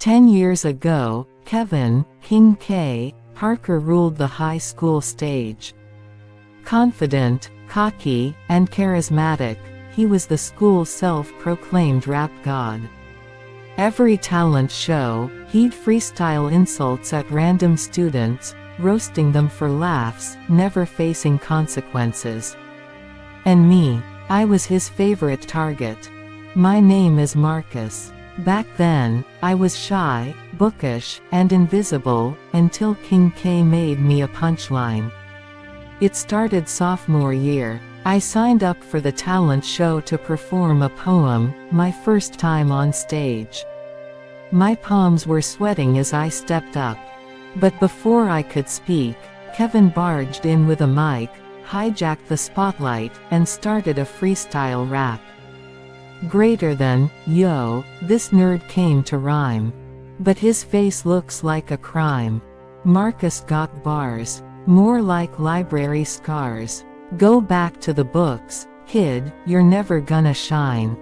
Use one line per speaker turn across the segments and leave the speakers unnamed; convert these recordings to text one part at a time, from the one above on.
10 years ago, Kevin, King K. Parker ruled the high school stage. Confident, cocky, and charismatic, he was the school's self-proclaimed rap god. Every talent show, he'd freestyle insults at random students, roasting them for laughs, never facing consequences. And me, I was his favorite target. My name is Marcus. Back then, I was shy, bookish, and invisible, until King K made me a punchline. It started sophomore year. I signed up for the talent show to perform a poem, my first time on stage. My palms were sweating as I stepped up. But before I could speak, Kevin barged in with a mic, hijacked the spotlight, and started a freestyle rap. Greater than, yo, this nerd came to rhyme. But his face looks like a crime. Marcus got bars, more like library scars. Go back to the books, kid, you're never gonna shine.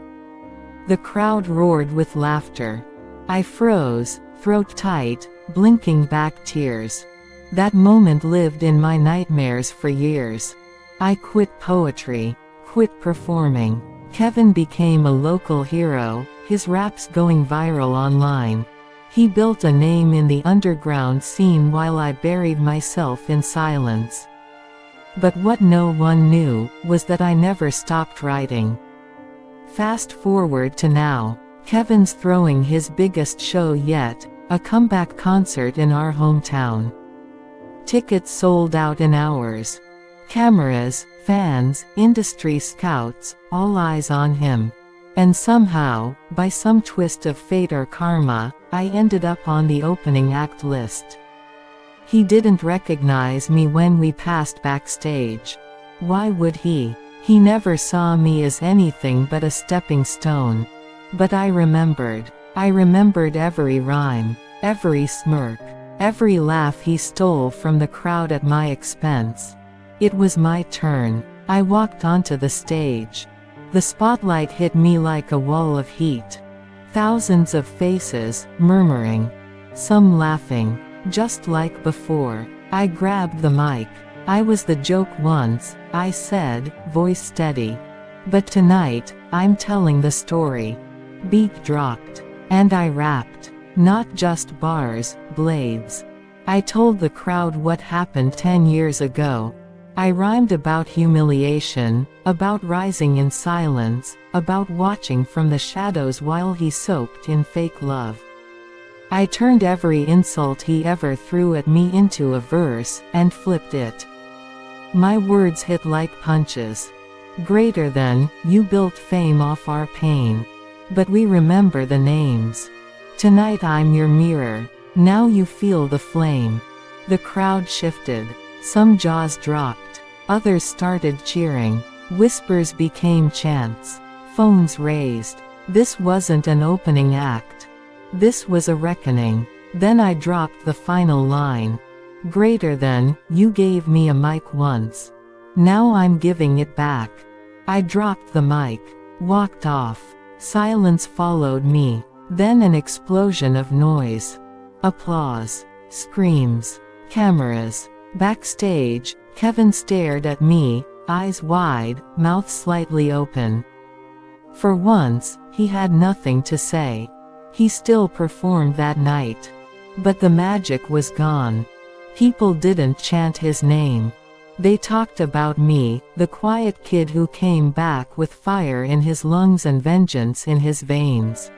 The crowd roared with laughter. I froze, throat tight, blinking back tears. That moment lived in my nightmares for years. I quit poetry, quit performing. Kevin became a local hero, his raps going viral online. He built a name in the underground scene while I buried myself in silence. But what no one knew, was that I never stopped writing. Fast forward to now, Kevin's throwing his biggest show yet, a comeback concert in our hometown. Tickets sold out in hours. Cameras, fans, industry scouts, all eyes on him. And somehow, by some twist of fate or karma, I ended up on the opening act list. He didn't recognize me when we passed backstage. Why would he? He never saw me as anything but a stepping stone. But I remembered. I remembered every rhyme, every smirk, every laugh he stole from the crowd at my expense. It was my turn. I walked onto the stage. The spotlight hit me like a wall of heat. Thousands of faces, murmuring. Some laughing. Just like before. I grabbed the mic. I was the joke once, I said, voice steady. But tonight, I'm telling the story. Beat dropped. And I rapped. Not just bars, blades. I told the crowd what happened 10 years ago. I rhymed about humiliation, about rising in silence, about watching from the shadows while he soaked in fake love. I turned every insult he ever threw at me into a verse, and flipped it. My words hit like punches. Greater than, you built fame off our pain. But we remember the names. Tonight I'm your mirror. Now you feel the flame. The crowd shifted. Some jaws dropped. Others started cheering. Whispers became chants. Phones raised. This wasn't an opening act. This was a reckoning. Then I dropped the final line. Greater than, you gave me a mic once. Now I'm giving it back. I dropped the mic. Walked off. Silence followed me. Then an explosion of noise. Applause. Screams. Cameras. Backstage, Kevin stared at me, eyes wide, mouth slightly open. For once, he had nothing to say. He still performed that night. But the magic was gone. People didn't chant his name. They talked about me, the quiet kid who came back with fire in his lungs and vengeance in his veins.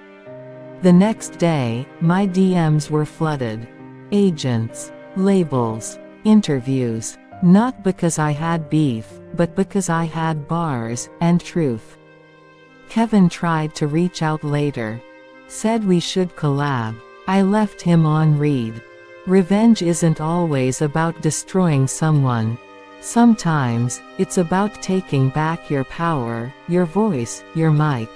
The next day, my DMs were flooded. Agents. Labels. Interviews. Not because I had beef, but because I had bars, and truth. Kevin tried to reach out later. Said we should collab. I left him on read. Revenge isn't always about destroying someone. Sometimes, it's about taking back your power, your voice, your mic.